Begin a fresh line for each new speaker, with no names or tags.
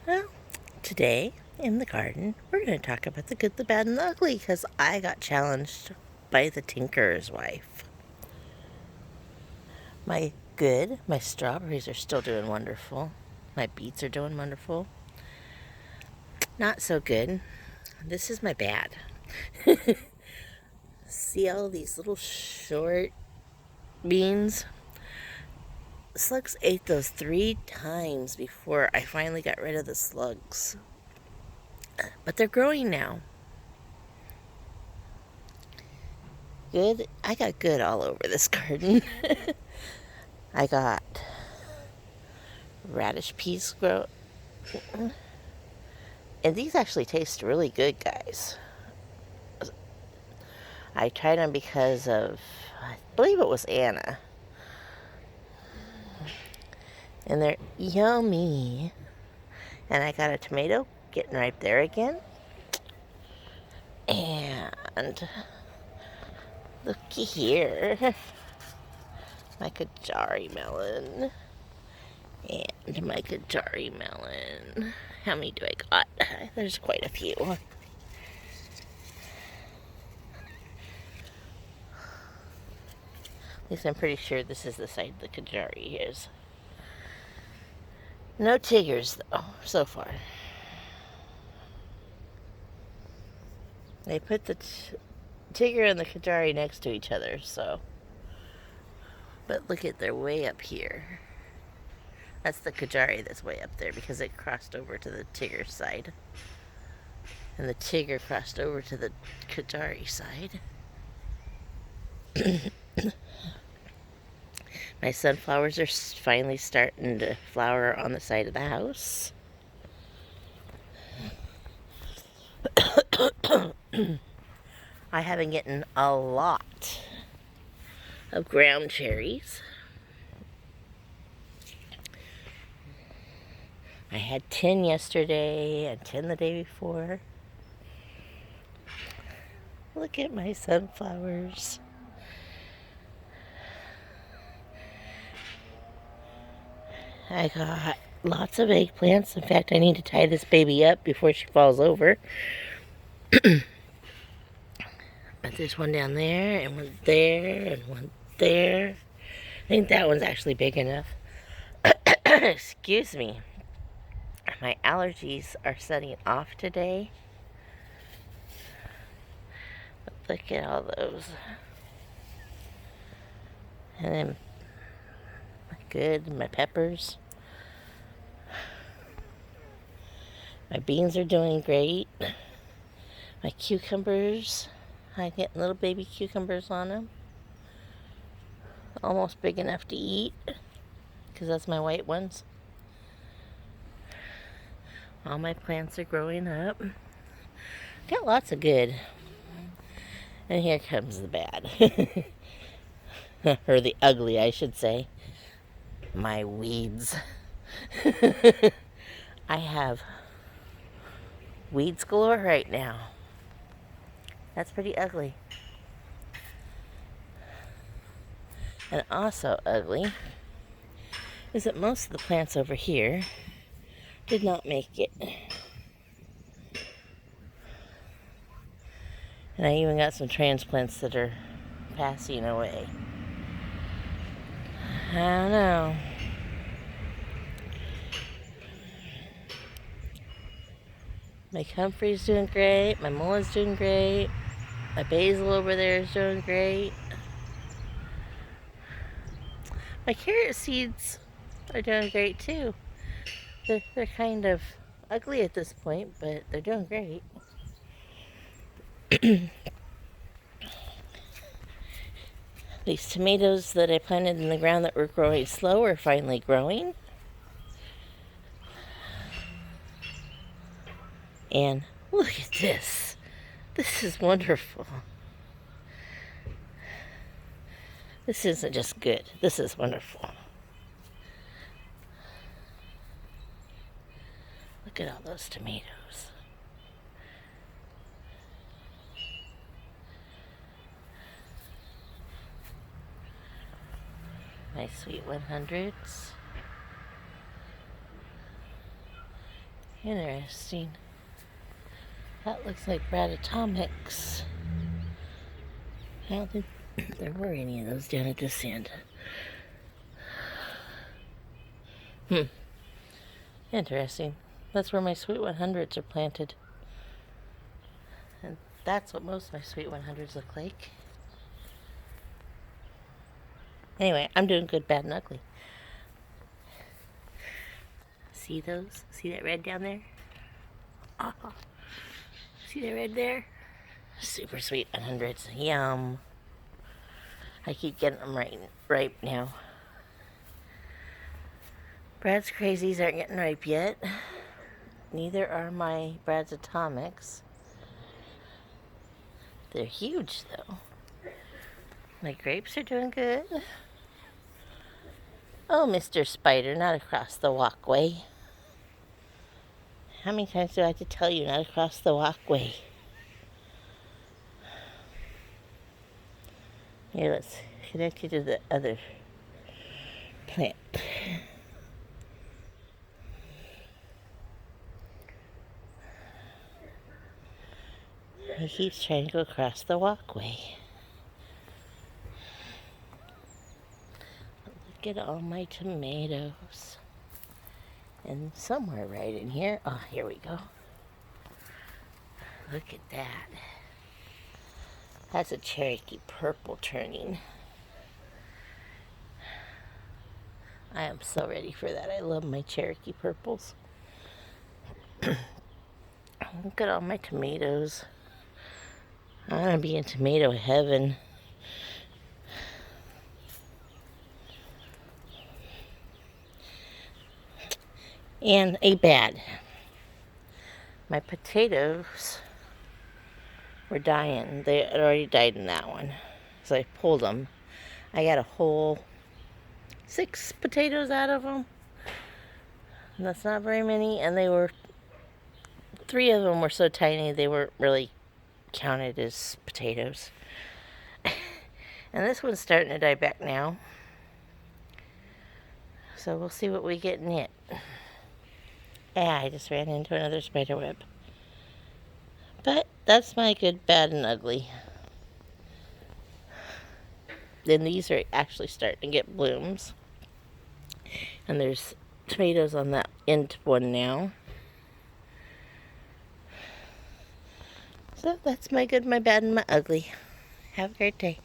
Well, today in the garden, we're going to talk about the good, the bad, and the ugly because I got challenged by the tinker's wife. My good, my strawberries are still doing wonderful. My beets are doing wonderful. Not so good. This is my bad. See all these little short beans? Slugs ate those 3 times before I finally got rid of the slugs. But they're growing now. Good. I got good all over this garden. I got radish peas grow. And these actually taste really good, guys. I tried them because of, I believe it was Anna. And they're yummy. And I got a tomato getting right there again. And looky here. My Kajari melon. And my Kajari melon. How many do I got? There's quite a few. At least I'm pretty sure this is the side the Kajari is. No tigers, though, so far. They put the tigger and the Kajari next to each other, so. But look at, they're way up here. That's the Kajari that's way up there because it crossed over to the tigger side. And the tigger crossed over to the Kajari side. My sunflowers are finally starting to flower on the side of the house. I have been getting a lot of ground cherries. I had 10 yesterday and 10 the day before. Look at my sunflowers. I got lots of eggplants. In fact, I need to tie this baby up before she falls over. But there's one down there, and one there, and one there. I think that one's actually big enough. Excuse me. My allergies are setting off today. But look at all those. And then my peppers. My beans are doing great. My cucumbers, I get little baby cucumbers on them. Almost big enough to eat, because that's my white ones. All my plants are growing up. Got lots of good. And here comes the bad. Or the ugly, I should say. My weeds. I have weeds galore right now. That's pretty ugly. And also ugly is that most of the plants over here did not make it. And I even got some transplants that are passing away. I don't know. My comfrey's doing great. My mullet's doing great. My basil over there is doing great. My carrot seeds are doing great too. They're kind of ugly at this point, but they're doing great. These tomatoes that I planted in the ground that were growing slow are finally growing. And look at this. This is wonderful. This isn't just good. This is wonderful. Look at all those tomatoes. My sweet 100s. Interesting. That looks like Brad Atomics. I don't think there were any of those down at this end. Interesting. That's where my Sweet 100s are planted. And that's what most of my Sweet 100s look like. Anyway, I'm doing good, bad, and ugly. See those? See that red down there? Oh, see that red there? Super Sweet 100s. Yum. I keep getting them ripe now. Brad's Crazies aren't getting ripe yet. Neither are my Brad's Atomics. They're huge, though. My grapes are doing good. Oh, Mr. Spider, not across the walkway. How many times do I have to tell you not across the walkway? Here, let's connect you to the other plant. He keeps trying to go across the walkway. Look at all my tomatoes. And somewhere right in here, oh, here we go. Look at that. That's a Cherokee purple turning. I am so ready for that. I love my Cherokee purples. Look at all my tomatoes. I want to be in tomato heaven. And a bad. My potatoes were dying. They had already died in that one. So I pulled them. I got a whole 6 potatoes out of them. And that's not very many. And they were, 3 of them were so tiny they weren't really counted as potatoes. And this one's starting to die back now. So we'll see what we get in it. Yeah, I just ran into another spider web. But that's my good, bad, and ugly. Then these are actually starting to get blooms. And there's tomatoes on that end one now. So that's my good, my bad, and my ugly. Have a great day.